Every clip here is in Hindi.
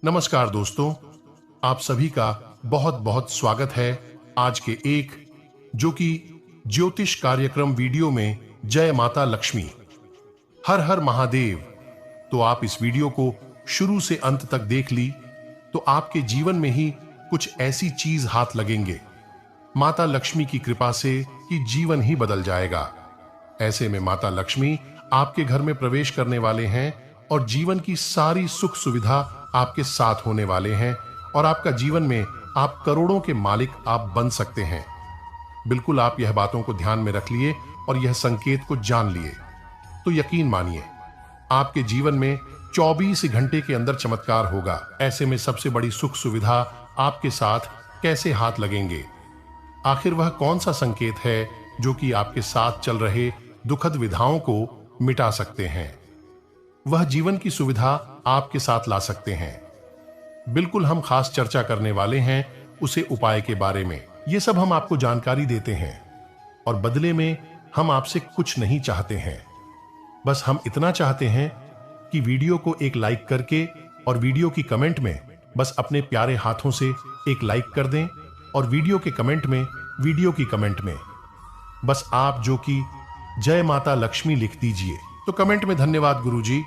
नमस्कार दोस्तों, आप सभी का बहुत बहुत स्वागत है आज के एक जो कि ज्योतिष कार्यक्रम वीडियो में जय माता लक्ष्मी हर हर महादेव। तो आप इस वीडियो को शुरू से अंत तक देख ली तो आपके जीवन में ही कुछ ऐसी चीज हाथ लगेंगे माता लक्ष्मी की कृपा से कि जीवन ही बदल जाएगा। ऐसे में माता लक्ष्मी आपके घर में प्रवेश करने वाले हैं और जीवन की सारी सुख सुविधा आपके साथ होने वाले हैं और आपका जीवन में आप करोड़ों के मालिक आप बन सकते हैं। बिल्कुल आप यह बातों को ध्यान में रख लिए और यह संकेत को जान लिए तो यकीन मानिए आपके जीवन में 24 घंटे के अंदर चमत्कार होगा। ऐसे में सबसे बड़ी सुख सुविधा आपके साथ कैसे हाथ लगेंगे? आखिर वह कौन सा संकेत है जो कि आपके साथ चल रहे दुखद विधाओं को मिटा सकते हैं? वह जीवन की सुविधा आपके साथ ला सकते हैं। बिल्कुल हम खास चर्चा करने वाले हैं उसे उपाय के बारे में। यह सब हम आपको जानकारी देते हैं और बदले में हम आपसे कुछ नहीं चाहते हैं। बस हम इतना चाहते हैं कि वीडियो को एक लाइक करके और वीडियो की कमेंट में बस अपने प्यारे हाथों से एक लाइक कर दें और वीडियो के कमेंट में बस आप जो कि जय माता लक्ष्मी लिख दीजिए। तो कमेंट में धन्यवाद गुरुजी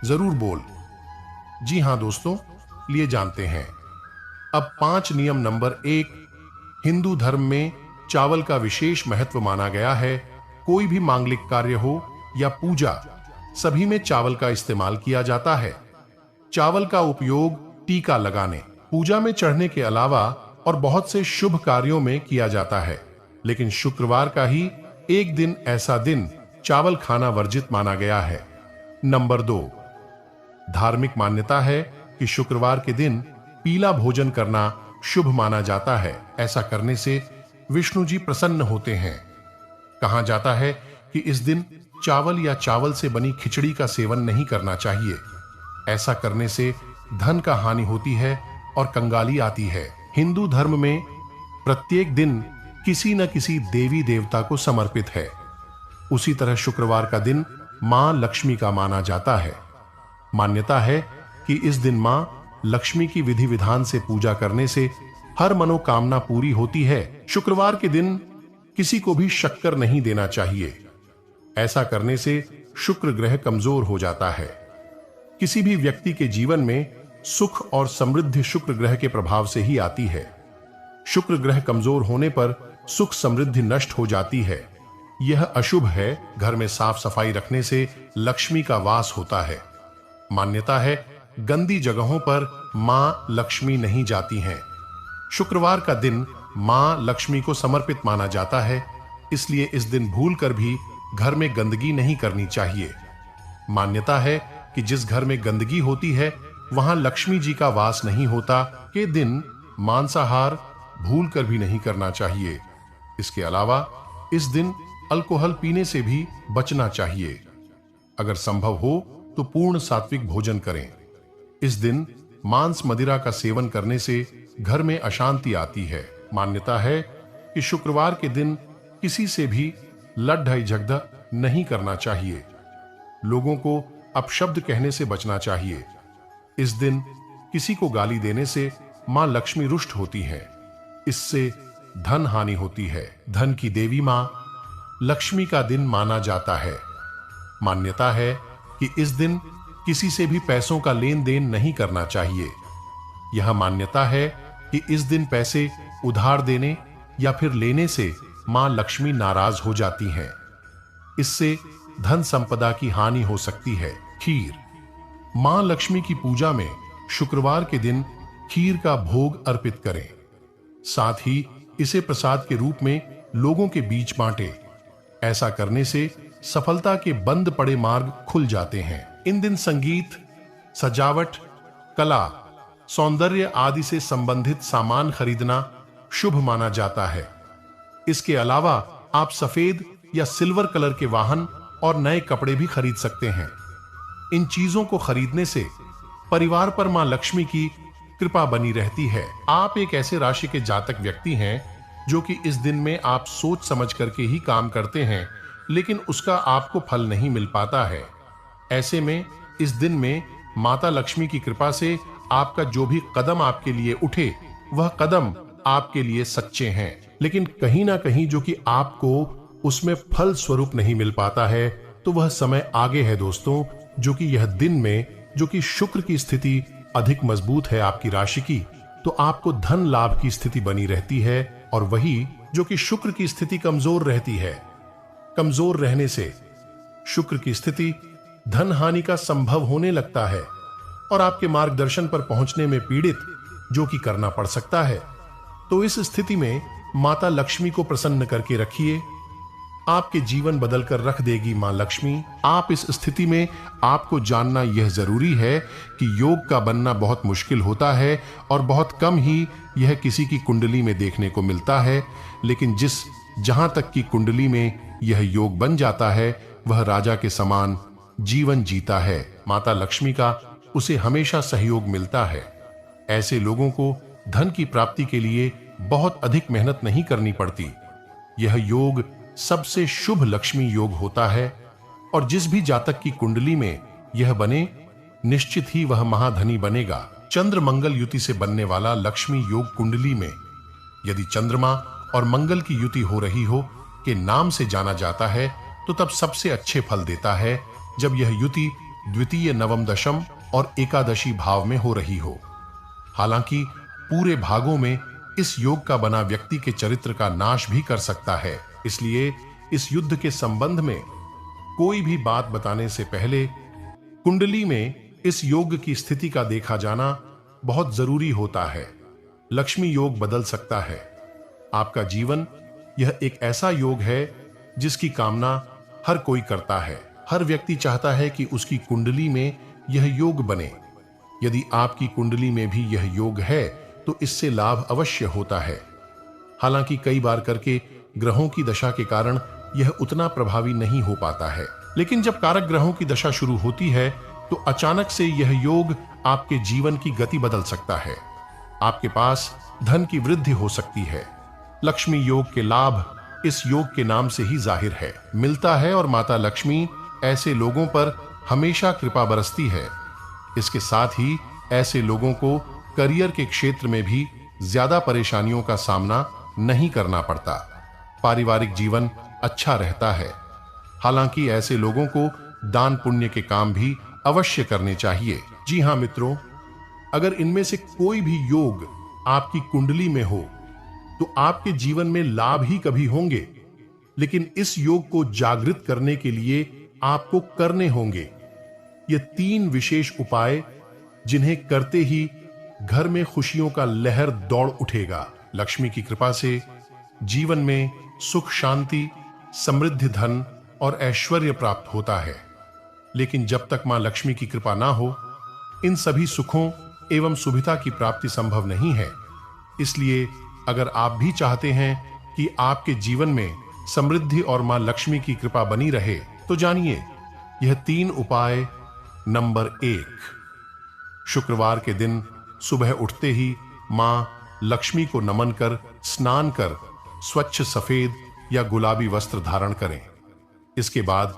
जरूर बोल। जी हां दोस्तों, लिए जानते हैं अब 5 नियम। नंबर 1, हिंदू धर्म में चावल का विशेष महत्व माना गया है। कोई भी मांगलिक कार्य हो या पूजा, सभी में चावल का इस्तेमाल किया जाता है। चावल का उपयोग टीका लगाने, पूजा में चढ़ने के अलावा और बहुत से शुभ कार्यों में किया जाता है। लेकिन शुक्रवार का ही एक दिन ऐसा दिन चावल खाना वर्जित माना गया है। नंबर 2, धार्मिक मान्यता है कि शुक्रवार के दिन पीला भोजन करना शुभ माना जाता है। ऐसा करने से विष्णु जी प्रसन्न होते हैं। कहा जाता है कि इस दिन चावल या चावल से बनी खिचड़ी का सेवन नहीं करना चाहिए। ऐसा करने से धन का हानि होती है और कंगाली आती है। हिंदू धर्म में प्रत्येक दिन किसी न किसी देवी देवता को समर्पित है। उसी तरह शुक्रवार का दिन मां लक्ष्मी का माना जाता है। मान्यता है कि इस दिन मां लक्ष्मी की विधि विधान से पूजा करने से हर मनोकामना पूरी होती है। शुक्रवार के दिन किसी को भी शक्कर नहीं देना चाहिए। ऐसा करने से शुक्र ग्रह कमजोर हो जाता है। किसी भी व्यक्ति के जीवन में सुख और समृद्धि शुक्र ग्रह के प्रभाव से ही आती है। शुक्र ग्रह कमजोर होने पर सुख समृद्धि नष्ट हो जाती है। यह अशुभ है। घर में साफ सफाई रखने से लक्ष्मी का वास होता है। मान्यता है गंदी जगहों पर मां लक्ष्मी नहीं जाती हैं। शुक्रवार का दिन मां लक्ष्मी को समर्पित माना जाता है, इसलिए इस दिन भूलकर भी घर में गंदगी नहीं करनी चाहिए। मान्यता है कि जिस घर में गंदगी होती है वहां लक्ष्मी जी का वास नहीं होता। के दिन मांसाहार भूलकर भी नहीं करना चाहिए। इसके अलावा इस दिन अल्कोहल पीने से भी बचना चाहिए। अगर संभव हो तो पूर्ण सात्विक भोजन करें। इस दिन मांस मदिरा का सेवन करने से घर में अशांति आती है। मान्यता है कि शुक्रवार के दिन किसी से भी लड़ाई झगड़ा नहीं करना चाहिए। लोगों को अपशब्द कहने से बचना चाहिए। इस दिन किसी को गाली देने से मां लक्ष्मी रुष्ट होती है। इससे धन हानि होती है। धन की देवी मां लक्ष्मी का दिन माना जाता है। मान्यता है कि इस दिन किसी से भी पैसों का लेन देन नहीं करना चाहिए। यह मान्यता है कि इस दिन पैसे उधार देने या फिर लेने से मां लक्ष्मी नाराज हो जाती हैं। इससे धन संपदा की हानि हो सकती है। खीर, मां लक्ष्मी की पूजा में शुक्रवार के दिन खीर का भोग अर्पित करें। साथ ही इसे प्रसाद के रूप में लोगों के बीच बांटें। ऐसा करने से सफलता के बंद पड़े मार्ग खुल जाते हैं। इन दिन संगीत, सजावट, कला, सौंदर्य आदि से संबंधित सामान खरीदना शुभ माना जाता है। इसके अलावा आप सफेद या सिल्वर कलर के वाहन और नए कपड़े भी खरीद सकते हैं। इन चीजों को खरीदने से परिवार पर मां लक्ष्मी की कृपा बनी रहती है। आप एक ऐसे राशि के जातक व्यक्ति हैं जो कि इस दिन में आप सोच समझ करके ही काम करते हैं, लेकिन उसका आपको फल नहीं मिल पाता है। ऐसे में इस दिन में माता लक्ष्मी की कृपा से आपका जो भी कदम आपके लिए उठे वह कदम आपके लिए सच्चे हैं, लेकिन कहीं ना कहीं जो कि आपको उसमें फल स्वरूप नहीं मिल पाता है, तो वह समय आगे है दोस्तों, जो कि यह दिन में जो कि शुक्र की स्थिति अधिक मजबूत है आपकी राशि की, तो आपको धन लाभ की स्थिति बनी रहती है। और वही जो कि शुक्र की स्थिति कमजोर रहती है, कमजोर रहने से शुक्र की स्थिति धन हानि का संभव होने लगता है और आपके मार्गदर्शन पर पहुंचने में पीड़ित जो कि करना पड़ सकता है। तो इस स्थिति में माता लक्ष्मी को प्रसन्न करके रखिए, आपके जीवन बदल कर रख देगी मां लक्ष्मी। आप इस स्थिति में आपको जानना यह जरूरी है कि योग का बनना बहुत मुश्किल होता है और बहुत कम ही यह किसी की कुंडली में देखने को मिलता है, लेकिन जहां तक की कुंडली में यह योग बन जाता है वह राजा के समान जीवन जीता है। माता लक्ष्मी का उसे हमेशा सहयोग मिलता है। ऐसे लोगों को धन की प्राप्ति के लिए बहुत अधिक मेहनत नहीं करनी पड़ती। यह योग सबसे शुभ लक्ष्मी योग होता है और जिस भी जातक की कुंडली में यह बने, निश्चित ही वह महाधनी बनेगा। चंद्र मंगल युति से बनने वाला लक्ष्मी योग कुंडली में यदि चंद्रमा और मंगल की युति हो रही हो के नाम से जाना जाता है, तो तब सबसे अच्छे फल देता है जब यह युति द्वितीय, नवम, दशम और एकादशी भाव में हो रही हो। हालांकि पूरे भागों में इस योग का बना व्यक्ति के चरित्र का नाश भी कर सकता है, इसलिए इस युद्ध के संबंध में कोई भी बात बताने से पहले कुंडली में इस योग की स्थिति का देखा जाना बहुत जरूरी होता है। लक्ष्मी योग बदल सकता है आपका जीवन। यह एक ऐसा योग है जिसकी कामना हर कोई करता है। हर व्यक्ति चाहता है कि उसकी कुंडली में यह योग बने। यदि आपकी कुंडली में भी यह योग है तो इससे लाभ अवश्य होता है। हालांकि कई बार करके ग्रहों की दशा के कारण यह उतना प्रभावी नहीं हो पाता है, लेकिन जब कारक ग्रहों की दशा शुरू होती है तो अचानक से यह योग आपके जीवन की गति बदल सकता है। आपके पास धन की वृद्धि हो सकती है। लक्ष्मी योग के लाभ इस योग के नाम से ही जाहिर है, मिलता है और माता लक्ष्मी ऐसे लोगों पर हमेशा कृपा बरसती है। इसके साथ ही ऐसे लोगों को करियर के क्षेत्र में भी ज्यादा परेशानियों का सामना नहीं करना पड़ता। पारिवारिक जीवन अच्छा रहता है। हालांकि ऐसे लोगों को दान पुण्य के काम भी अवश्य करने चाहिए। जी हां मित्रों, अगर इनमें से कोई भी योग आपकी कुंडली में हो तो आपके जीवन में लाभ ही कभी होंगे, लेकिन इस योग को जागृत करने के लिए आपको करने होंगे ये 3 विशेष उपाय, जिन्हें करते ही घर में खुशियों का लहर दौड़ उठेगा। लक्ष्मी की कृपा से जीवन में सुख, शांति, समृद्धि, धन और ऐश्वर्य प्राप्त होता है। लेकिन जब तक मां लक्ष्मी की कृपा ना हो, इन सभी सुखों एवं सुविधा की प्राप्ति संभव नहीं है। इसलिए अगर आप भी चाहते हैं कि आपके जीवन में समृद्धि और मां लक्ष्मी की कृपा बनी रहे, तो जानिए यह 3 उपाय। नंबर 1, शुक्रवार के दिन सुबह उठते ही मां लक्ष्मी को नमन कर स्नान कर स्वच्छ सफेद या गुलाबी वस्त्र धारण करें। इसके बाद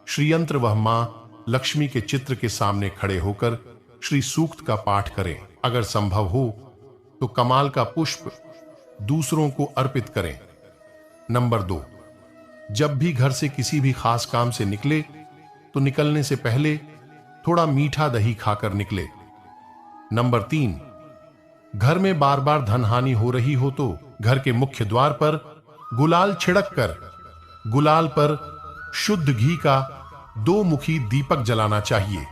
श्रीयंत्र व मां लक्ष्मी के चित्र के सामने खड़े होकर श्री सूक्त का पाठ करें। अगर संभव हो तो कमाल का पुष्प दूसरों को अर्पित करें। नंबर 2, जब भी घर से किसी भी खास काम से निकले तो निकलने से पहले थोड़ा मीठा दही खाकर निकले। नंबर 3, घर में बार बार धन हानि हो रही हो तो घर के मुख्य द्वार पर गुलाल छिड़क कर गुलाल पर शुद्ध घी का 2 मुखी दीपक जलाना चाहिए।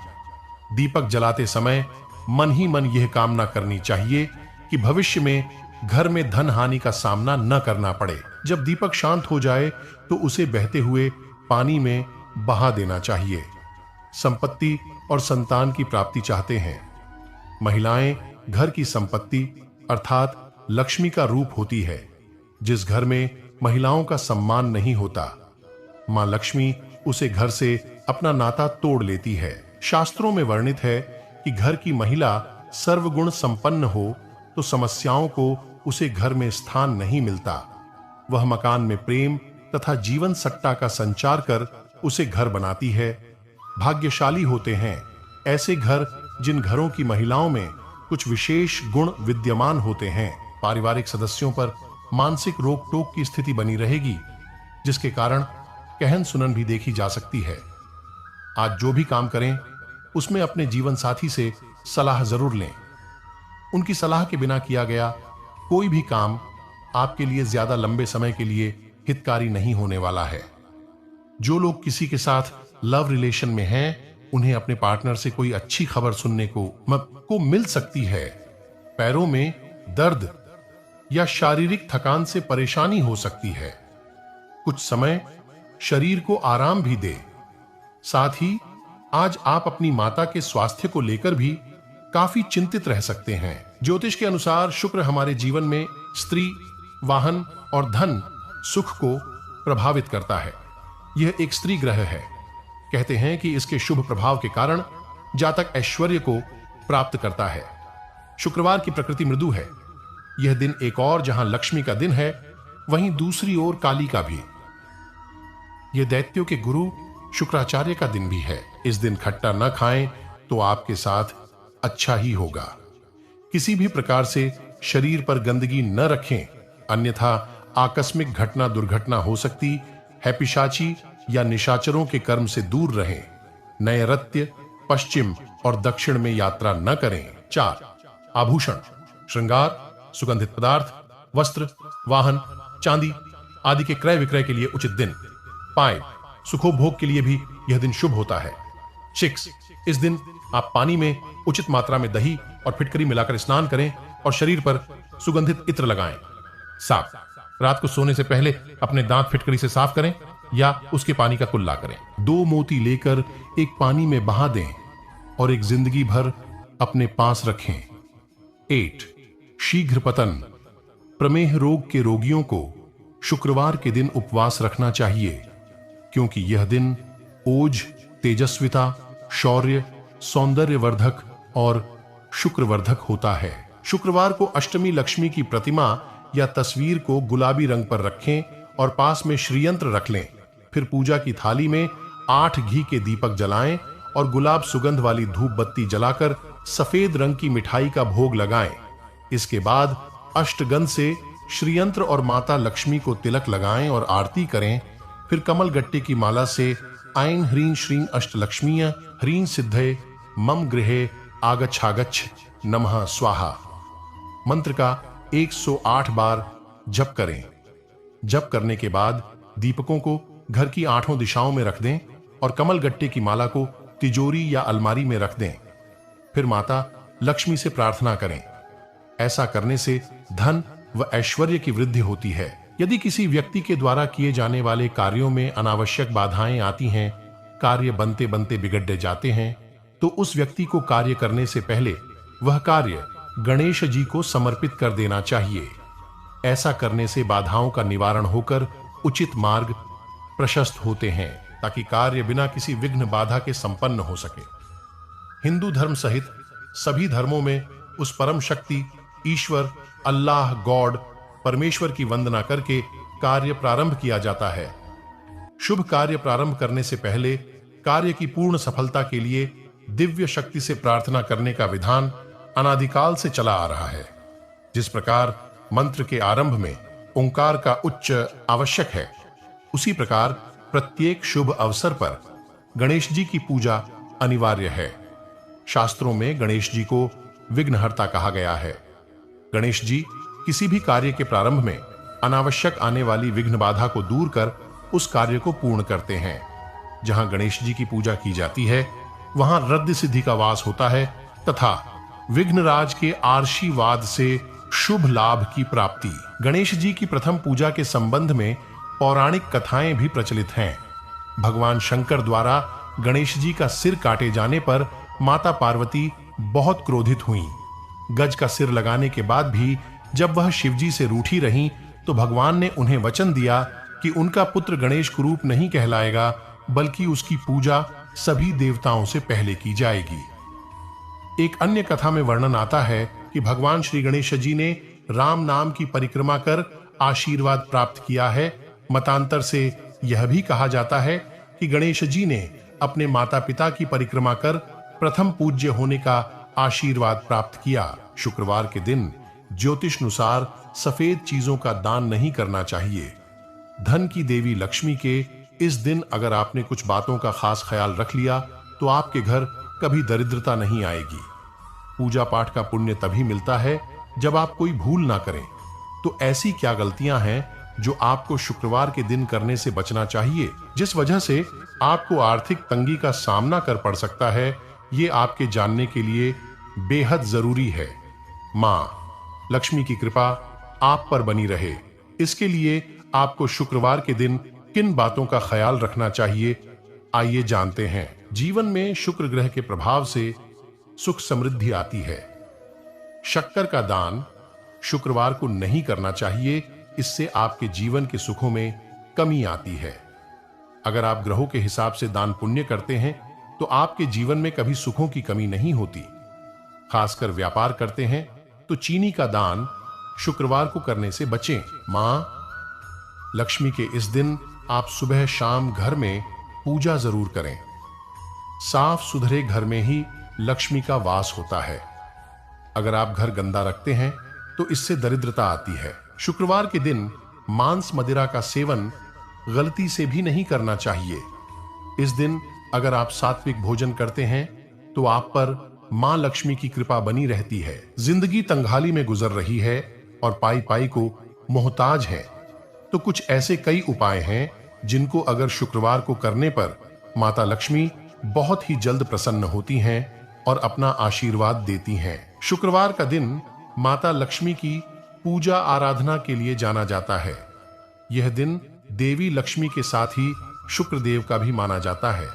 दीपक जलाते समय मन ही मन यह कामना करनी चाहिए कि भविष्य में घर में धन हानि का सामना न करना पड़े। जब दीपक शांत हो जाए तो उसे बहते हुए पानी में बहा देना चाहिए। संपत्ति और संतान की प्राप्ति चाहते हैं। महिलाएं घर की संपत्ति अर्थात लक्ष्मी का रूप होती है। जिस घर में महिलाओं का सम्मान नहीं होता, मां लक्ष्मी उसे घर से अपना नाता तोड़ लेती है। शास्त्रों में वर्णित है कि घर की महिला सर्वगुण संपन्न हो तो समस्याओं को उसे घर में स्थान नहीं मिलता। वह मकान में प्रेम तथा जीवन सट्टा का संचार कर उसे घर बनाती है। भाग्यशाली होते हैं ऐसे घर जिन घरों की महिलाओं में कुछ विशेष गुण विद्यमान होते हैं। पारिवारिक सदस्यों पर मानसिक रोक टोक की स्थिति बनी रहेगी, जिसके कारण कहन सुनन भी देखी जा सकती है। आज जो भी काम करें उसमें अपने जीवन साथी से सलाह जरूर लें। उनकी सलाह के बिना किया गया कोई भी काम आपके लिए ज्यादा लंबे समय के लिए हितकारी नहीं होने वाला है। जो लोग किसी के साथ लव रिलेशन में हैं, उन्हें अपने पार्टनर से कोई अच्छी खबर सुनने को मिल सकती है। पैरों में दर्द या शारीरिक थकान से परेशानी हो सकती है। कुछ समय शरीर को आराम भी दे। साथ ही आज आप अपनी माता के स्वास्थ्य को लेकर भी काफी चिंतित रह सकते हैं। ज्योतिष के अनुसार शुक्र हमारे जीवन में स्त्री, वाहन और धन सुख को प्रभावित करता है। यह एक स्त्री ग्रह है। कहते हैं कि इसके शुभ प्रभाव के कारण जातक ऐश्वर्य को प्राप्त करता है। शुक्रवार की प्रकृति मृदु है। यह दिन एक और जहां लक्ष्मी का दिन है, वहीं दूसरी ओर काली का भी। यह दैत्यों के गुरु शुक्राचार्य का दिन भी है। इस दिन खट्टा न खाएं तो आपके साथ अच्छा ही होगा। किसी भी प्रकार से शरीर पर गंदगी न रखें, अन्यथा आकस्मिक घटना दुर्घटना हो सकती है। पिशाची या निशाचरों के कर्म से दूर रहें। नैऋत्य, पश्चिम और दक्षिण में यात्रा न करें। 4. आभूषण, श्रृंगार, सुगंधित पदार्थ, वस्त्र, वाहन, चांदी आदि के क्रय विक्रय के लिए उचित दिन। 5. सुखोभोग के लिए भी यह दिन शुभ होता है। 6. इस दिन आप पानी में उचित मात्रा में दही और फिटकरी मिलाकर स्नान करें और शरीर पर सुगंधित इत्र लगाएं। 7. रात को सोने से पहले अपने दांत फिटकरी से साफ करें या उसके पानी का कुल्ला करें। 2 मोती लेकर एक पानी में बहा दें और एक जिंदगी भर अपने पास रखें। 8. शीघ्र पतन, प्रमेह रोग के रोगियों को शुक्रवार के दिन उपवास रखना चाहिए, क्योंकि यह दिन ओज, तेजस्विता, शौर्य, सौंदर्यवर्धक और शुक्रवर्धक होता है। शुक्रवार को अष्टमी लक्ष्मी की प्रतिमा या तस्वीर को गुलाबी रंग पर रखें और पास में श्रीयंत्र रख लें। फिर पूजा की थाली में 8 घी के दीपक जलाएं और गुलाब सुगंध वाली धूप बत्ती जलाकर सफेद रंग की मिठाई का भोग लगाएं। इसके बाद अष्टगंध से श्रीयंत्र और माता लक्ष्मी को तिलक लगाएं और आरती करें। फिर कमल गट्टे की माला से ऐं ह्रीं श्रीं अष्टलक्ष्मीय ह्रीं सिद्धये मम गृहे आगच्छागच्छ नमः स्वाहा मंत्र का 108 बार जप करें। जप करने के बाद दीपकों को घर की 8 दिशाओं में रख दें और कमल गट्टे की माला को तिजोरी या अलमारी में रख दें। फिर माता लक्ष्मी से प्रार्थना करें। ऐसा करने से धन व ऐश्वर्य की वृद्धि होती है। यदि किसी व्यक्ति के द्वारा किए जाने वाले कार्यों में अनावश्यक बाधाएं आती हैं, कार्य बनते बनते बिगड़ जाते हैं, तो उस व्यक्ति को कार्य करने से पहले वह कार्य गणेश जी को समर्पित कर देना चाहिए। ऐसा करने से बाधाओं का निवारण होकर उचित मार्ग प्रशस्त होते हैं, ताकि कार्य बिना किसी विघ्न बाधा के संपन्न हो सके। हिंदू धर्म सहित सभी धर्मों में उस परम शक्ति ईश्वर अल्लाह गॉड परमेश्वर की वंदना करके कार्य प्रारंभ किया जाता है। शुभ कार्य प्रारंभ करने से पहले कार्य की पूर्ण सफलता के लिए दिव्य शक्ति से प्रार्थना करने का विधान अनादिकाल से चला आ रहा है। जिस प्रकार मंत्र के आरंभ में ओंकार का उच्च आवश्यक है, उसी प्रकार प्रत्येक शुभ अवसर पर गणेश जी की पूजा अनिवार्य है। शास्त्रों में गणेश जी को विघ्नहर्ता कहा गया है। गणेश जी किसी भी कार्य के प्रारंभ में अनावश्यक आने वाली विघ्न बाधा को दूर कर उस कार्य को पूर्ण करते हैं। जहां गणेश जी की पूजा की जाती है, वहां रद्द सिद्धि का वास होता है तथा विघ्नराज के आशीर्वाद से शुभ लाभ की प्राप्ति। गणेश जी की प्रथम पूजा के संबंध में पौराणिक कथाएं भी प्रचलित हैं। भगवान शंकर द्वारा गणेश जी का सिर काटे जाने पर माता पार्वती बहुत क्रोधित हुईं। गज का सिर लगाने के बाद भी जब वह शिवजी से रूठी रहीं, तो भगवान ने उन्हें वचन दिया कि उनका पुत्र गणेश कुरूप नहीं कहलाएगा, बल्कि उसकी पूजा सभी देवताओं से पहले की जाएगी। एक अन्य कथा में वर्णन आता है कि भगवान श्री गणेश जी ने राम नाम की परिक्रमा कर आशीर्वाद प्राप्त किया है। मतांतर से यह भी कहा जाता है कि गणेश जी ने अपने माता पिता की परिक्रमा कर प्रथम पूज्य होने का आशीर्वाद प्राप्त किया। शुक्रवार के दिन ज्योतिष अनुसार सफेद चीजों का दान नहीं करना चाहिए। धन की देवी लक्ष्मी के इस दिन अगर आपने कुछ बातों का खास ख्याल रख लिया तो आपके घर कभी दरिद्रता नहीं आएगी। पूजा पाठ का पुण्य तभी मिलता है जब आप कोई भूल ना करें। तो ऐसी क्या गलतियां हैं जो आपको शुक्रवार के दिन करने से बचना चाहिए, जिस वजह से आपको आर्थिक तंगी का सामना कर पड़ सकता है, ये आपके जानने के लिए बेहद जरूरी है। मां लक्ष्मी की कृपा आप पर बनी रहे, इसके लिए आपको शुक्रवार के दिन किन बातों का ख्याल रखना चाहिए, आइए जानते हैं। जीवन में शुक्र ग्रह के प्रभाव से सुख समृद्धि आती है। शक्कर का दान शुक्रवार को नहीं करना चाहिए, इससे आपके जीवन के सुखों में कमी आती है। अगर आप ग्रहों के हिसाब से दान पुण्य करते हैं तो आपके जीवन में कभी सुखों की कमी नहीं होती। खासकर व्यापार करते हैं तो चीनी का दान शुक्रवार को करने से बचें। मां लक्ष्मी के इस दिन आप सुबह शाम घर में पूजा जरूर करें। साफ सुथरे घर में ही लक्ष्मी का वास होता है। अगर आप घर गंदा रखते हैं तो इससे दरिद्रता आती है। शुक्रवार के दिन मांस मदिरा का सेवन गलती से भी नहीं करना चाहिए। इस दिन अगर आप सात्विक भोजन करते हैं तो आप पर मां लक्ष्मी की कृपा बनी रहती है। जिंदगी तंगहाली में गुजर रही है और पाई पाई को मोहताज है, तो कुछ ऐसे कई उपाय हैं जिनको अगर शुक्रवार को करने पर माता लक्ष्मी बहुत ही जल्द प्रसन्न होती हैं और अपना आशीर्वाद देती हैं। शुक्रवार का दिन माता लक्ष्मी की पूजा आराधना के लिए जाना जाता है। यह दिन देवी लक्ष्मी के साथ ही शुक्रदेव का भी माना जाता है।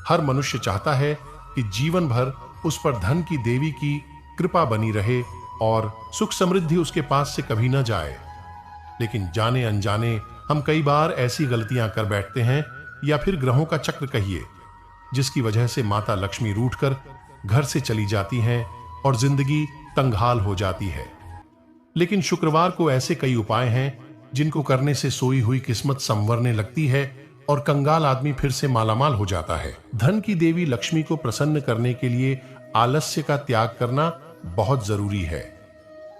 हर मनुष्य चाहता है कि जीवन भर उस पर धन की देवी की कृपा बनी रहे और सुख समृद्धि उसके पास से कभी न जाए। लेकिन जाने अनजाने हम कई बार ऐसी गलतियां कर बैठते हैं, या फिर ग्रहों का चक्र कहिए, जिसकी वजह से माता लक्ष्मी रूठकर घर से चली जाती हैं और जिंदगी तंगहाल हो जाती है। लेकिन शुक्रवार को ऐसे कई उपाय हैं जिनको करने से सोई हुई किस्मत संवरने लगती है और कंगाल आदमी फिर से मालामाल हो जाता है। धन की देवी लक्ष्मी को प्रसन्न करने के लिए आलस्य का त्याग करना बहुत जरूरी है।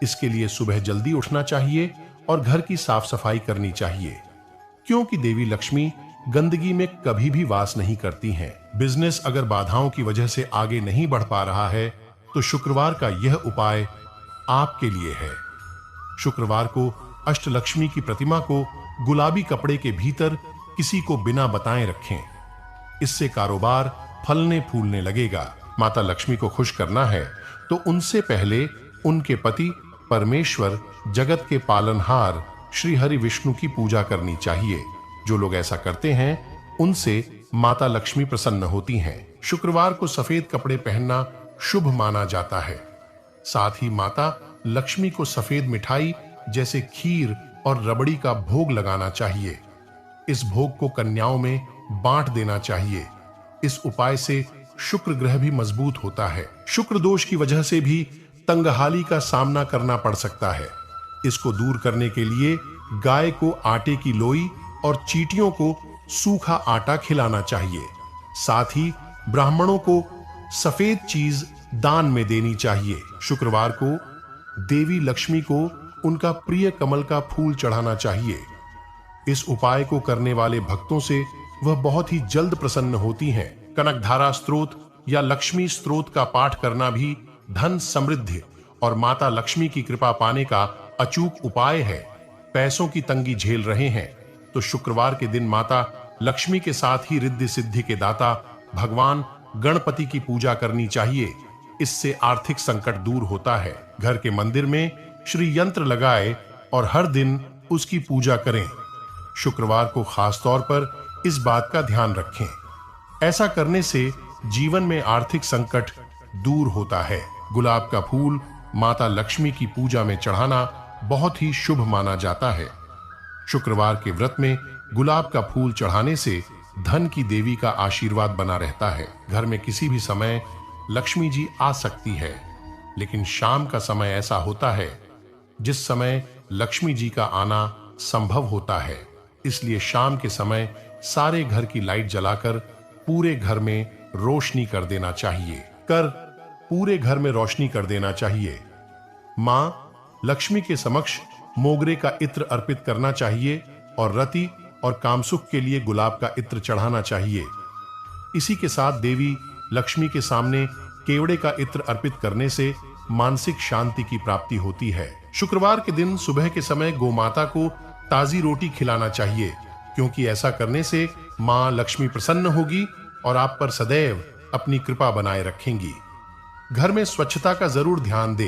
इसके लिए सुबह जल्दी उठना चाहिए और घर की साफ सफाई करनी चाहिए, क्योंकि देवी लक्ष्मी गंदगी में कभी भी वास नहीं करती हैं। बिजनेस अगर बाधाओं की वजह से आगे नहीं बढ़ पा रहा है तो शुक्रवार का यह उपाय आपके लिए है। शुक्रवार को अष्टलक्ष्मी की प्रतिमा को गुलाबी कपड़े के भीतर किसी को बिना बताए रखें। इससे कारोबार फलने फूलने लगेगा। माता लक्ष्मी को खुश करना है तो उनसे पहले उनके पति परमेश्वर जगत के पालनहार श्री हरि विष्णु की पूजा करनी चाहिए। जो लोग ऐसा करते हैं उनसे माता लक्ष्मी प्रसन्न होती हैं। शुक्रवार को सफेद कपड़े पहनना शुभ माना जाता है। साथ ही माता लक्ष्मी को सफेद मिठाई जैसे खीर और रबड़ी का भोग लगाना चाहिए। इस भोग को कन्याओं में बांट देना चाहिए। इस उपाय से शुक्र ग्रह भी मजबूत होता है। शुक्र दोष की वजह से भी तंगहाली का सामना करना पड़ सकता है। इसको दूर करने के लिए गाय को आटे की लोई और चींटियों को सूखा आटा खिलाना चाहिए। साथ ही ब्राह्मणों को सफेद चीज दान में देनी चाहिए। शुक्रवार को देवी लक्ष्मी को उनका प्रिय कमल का फूल चढ़ाना चाहिए। इस उपाय को करने वाले भक्तों से वह बहुत ही जल्द प्रसन्न होती हैं। कनकधारा स्तोत्र या लक्ष्मी स्तोत्र का पाठ करना भी धन समृद्धि और माता लक्ष्मी की कृपा पाने का अचूक उपाय है। पैसों की तंगी झेल रहे हैं तो शुक्रवार के दिन माता लक्ष्मी के साथ ही रिद्धि सिद्धि के दाता भगवान गणपति की पूजा करनी चाहिए। इससे आर्थिक संकट दूर होता है। घर के मंदिर में श्री यंत्र लगाए और हर दिन उसकी पूजा करें। शुक्रवार को खास तौर पर इस बात का ध्यान रखें। ऐसा करने से जीवन में आर्थिक संकट दूर होता है। गुलाब का फूल माता लक्ष्मी की पूजा में चढ़ाना बहुत ही शुभ माना जाता है। शुक्रवार के व्रत में गुलाब का फूल चढ़ाने से धन की देवी का आशीर्वाद बना रहता है। घर में किसी भी समय लक्ष्मी जी आ सकती है, लेकिन शाम का समय ऐसा होता है जिस समय लक्ष्मी जी का आना संभव होता है। इसलिए शाम के समय सारे घर की लाइट जलाकर पूरे घर में रोशनी कर देना चाहिए। कर पूरे घर में रोशनी कर देना चाहिए। मां लक्ष्मी के समक्ष मोगरे का इत्र अर्पित करना चाहिए और रति और कामसुख के लिए गुलाब का इत्र चढ़ाना चाहिए। इसी के साथ देवी लक्ष्मी के सामने केवड़े का इत्र अर्पित करने से मानसिक शांति की प्राप्ति होती है। शुक्रवार के दिन सुबह के समय गोमाता को ताजी रोटी खिलाना चाहिए, क्योंकि ऐसा करने से मां लक्ष्मी प्रसन्न होगी और आप पर सदैव अपनी कृपा बनाए रखेंगी। घर में स्वच्छता का जरूर ध्यान दे,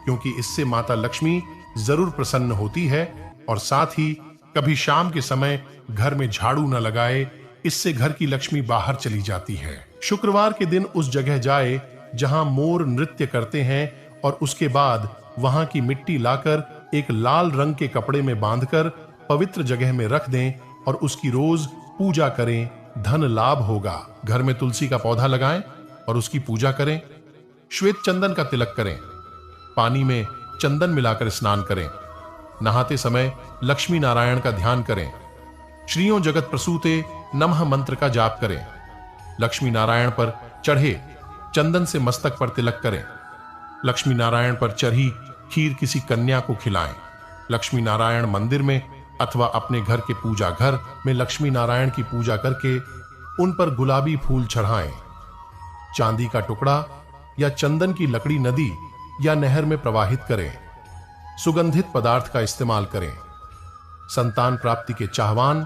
क्योंकि इससे माता लक्ष्मी जरूर प्रसन्न होती है। और साथ ही कभी शाम के समय घर में झाड़ू न लगाए, इससे घर की लक्ष्मी बाहर चली जाती है। शुक्रवार के दिन उस जगह जाए जहां मोर नृत्य करते हैं और उसके बाद वहां की मिट्टी लाकर एक लाल रंग के कपड़े में बांधकर पवित्र जगह में रख दें और उसकी रोज पूजा करें, धन लाभ होगा। घर में तुलसी का पौधा लगाएं और उसकी पूजा करें। श्वेत चंदन का तिलक करें। पानी में चंदन मिलाकर स्नान करें। नहाते समय लक्ष्मी नारायण का ध्यान करें। श्रीयों जगत प्रसूते नमः मंत्र का जाप करें। लक्ष्मी नारायण पर चढ़े चंदन से मस्तक पर तिलक करें। लक्ष्मी नारायण पर चढ़ी खीर किसी कन्या को खिलाएं। लक्ष्मी नारायण मंदिर में अथवा अपने घर के पूजा घर में लक्ष्मी नारायण की पूजा करके उन पर गुलाबी फूल चढ़ाएं। चांदी का टुकड़ा या चंदन की लकड़ी नदी या नहर में प्रवाहित करें। सुगंधित पदार्थ का इस्तेमाल करें। संतान प्राप्ति के चाहवान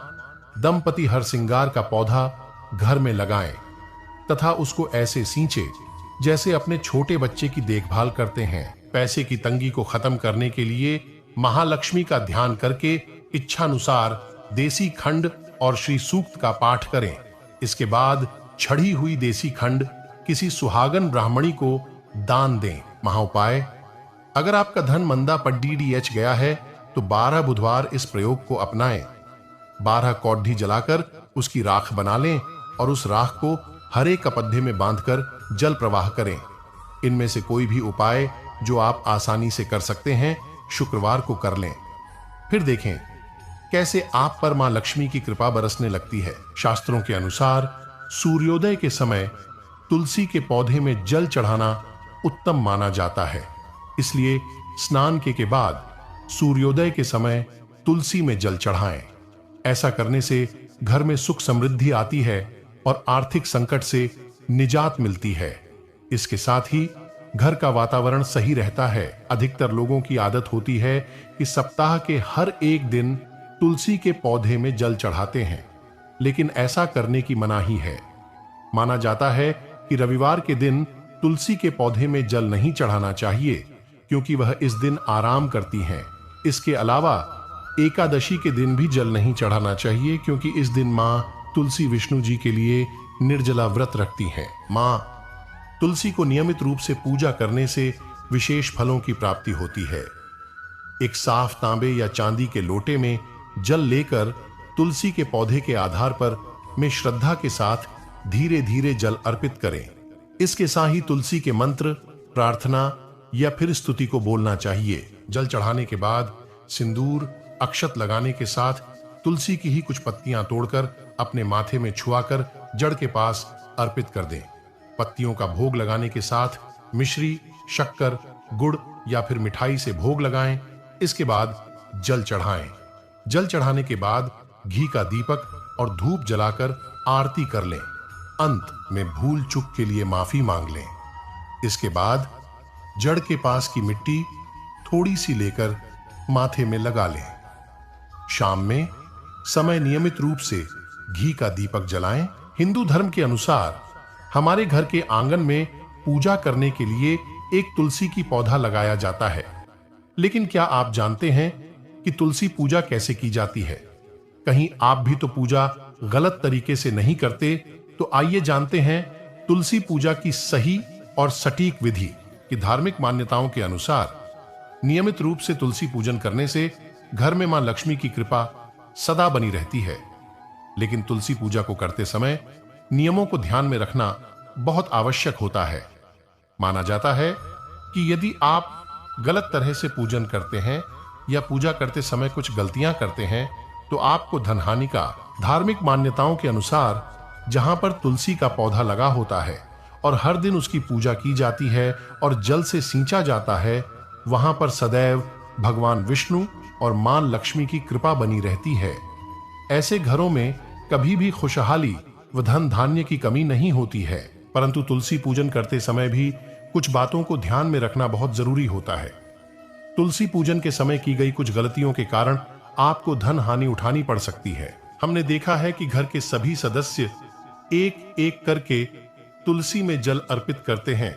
दंपति हर श्रृंगार का पौधा घर में लगाएं तथा उसको ऐसे सींचे जैसे अपने छोटे बच्चे की देखभाल करते हैं। पैसे की तंगी को खत्म करने के लिए महालक्ष्मी का ध्यान करके इच्छानुसार देसी खंड और श्री सूक्त का पाठ करें। इसके बाद छड़ी हुई देसी खंड किसी सुहागन ब्राह्मणी को दान दें। महाउपाय: अगर आपका धन मंदा पर DDH गया है तो 12 बुधवार इस प्रयोग को अपनाएं। 12 कौड्ढी जलाकर उसकी राख बना लें और उस राख को हरे कपड्ढे में बांधकर जल प्रवाह करें। इनमें से कोई भी उपाय जो आप आसानी से कर सकते हैं शुक्रवार को कर लें। फिर देखें कैसे आप पर मां लक्ष्मी की कृपा बरसने लगती है। शास्त्रों के अनुसार सूर्योदय के समय तुलसी के पौधे में जल चढ़ाना उत्तम माना जाता है। इसलिए स्नान के बाद सूर्योदय के समय तुलसी में जल चढ़ाएं। ऐसा करने से घर में सुख समृद्धि आती है और आर्थिक संकट से निजात मिलती है। इसके साथ ही घर का वातावरण सही रहता है। अधिकतर लोगों की आदत होती है कि सप्ताह के हर एक दिन तुलसी के पौधे में जल चढ़ाते हैं, लेकिन ऐसा करने की मनाही है। माना जाता है कि रविवार के दिन तुलसी के पौधे में जल नहीं चढ़ाना चाहिए, क्योंकि वह इस दिन आराम करती हैं। इसके अलावा एकादशी के दिन भी जल नहीं चढ़ाना चाहिए, क्योंकि इस दिन मां तुलसी विष्णु जी के लिए निर्जला व्रत रखती हैं। मां तुलसी को नियमित रूप से पूजा करने से विशेष फलों की प्राप्ति होती है। एक साफ तांबे या चांदी के लोटे में जल लेकर तुलसी के पौधे के आधार पर में श्रद्धा के साथ धीरे धीरे जल अर्पित करें। इसके साथ ही तुलसी के मंत्र, प्रार्थना या फिर स्तुति को बोलना चाहिए। जल चढ़ाने के बाद सिंदूर, अक्षत लगाने के साथ तुलसी की ही कुछ पत्तियां तोड़कर अपने माथे में छुआकर जड़ के पास अर्पित कर दें। पत्तियों का भोग लगाने के साथ मिश्री, शक्कर, गुड़ या फिर मिठाई से भोग लगाएं। इसके बाद जल चढ़ाएं। जल चढ़ाने के बाद घी का दीपक और धूप जलाकर आरती कर लें। अंत में भूल चूक के लिए माफी मांग लें। इसके बाद जड़ के पास की मिट्टी थोड़ी सी लेकर माथे में लगा लें। शाम में समय नियमित रूप से घी का दीपक जलाएं। हिंदू धर्म के अनुसार हमारे घर के आंगन में पूजा करने के लिए एक तुलसी की पौधा लगाया जाता है। लेकिन क्या आप जानते हैं कि तुलसी पूजा कैसे की जाती है? कहीं आप भी तो पूजा गलत तरीके से नहीं करते? तो आइए जानते हैं तुलसी पूजा की सही और सटीक विधि। कि धार्मिक मान्यताओं के अनुसार नियमित रूप से तुलसी पूजन करने से घर में मां लक्ष्मी की कृपा सदा बनी रहती है। लेकिन तुलसी पूजा को करते समय नियमों को ध्यान में रखना बहुत आवश्यक होता है। माना जाता है कि यदि आप गलत तरह से पूजन करते हैं या पूजा करते समय कुछ गलतियां करते हैं तो आपको धनहानि का। धार्मिक मान्यताओं के अनुसार जहां पर तुलसी का पौधा लगा होता है और हर दिन उसकी पूजा की जाती है और जल से सींचा जाता है, वहां पर सदैव भगवान विष्णु और मां लक्ष्मी की कृपा बनी रहती है। ऐसे घरों में कभी भी खुशहाली व धन धान्य की कमी नहीं होती है। परंतु तुलसी पूजन करते समय भी कुछ बातों को ध्यान में रखना बहुत जरूरी होता है। तुलसी पूजन के समय की गई कुछ गलतियों के कारण आपको धन हानि उठानी पड़ सकती है। हमने देखा है कि घर के सभी सदस्य एक एक करके तुलसी में जल अर्पित करते हैं,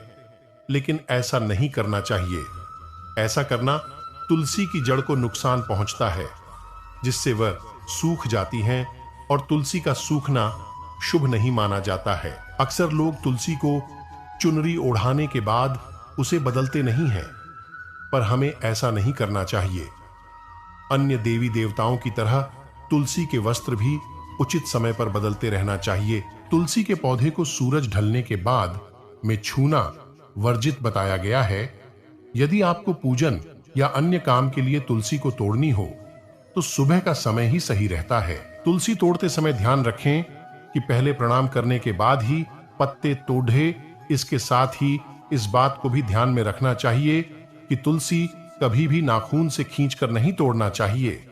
लेकिन ऐसा नहीं करना चाहिए। ऐसा करना तुलसी की जड़ को नुकसान पहुंचता है, जिससे वह सूख जाती हैं और तुलसी का सूखना शुभ नहीं माना जाता है। अक्सर लोग तुलसी को चुनरी ओढ़ाने के बाद उसे बदलते नहीं हैं, पर हमें ऐसा नहीं करना चाहिए। अन्य देवी देवताओं की तरह तुलसी के वस्त्र भी उचित समय पर बदलते रहना चाहिए। तुलसी के पौधे को सूरज ढलने के बाद में छूना वर्जित बताया गया है। यदि आपको पूजन या अन्य काम के लिए तुलसी को तोड़नी हो तो सुबह का समय ही सही रहता है। तुलसी तोड़ते समय ध्यान रखें कि पहले प्रणाम करने के बाद ही पत्ते तोड़े। इसके साथ ही इस बात को भी ध्यान में रखना चाहिए कि तुलसी कभी भी नाखून से खींचकर नहीं तोड़ना चाहिए।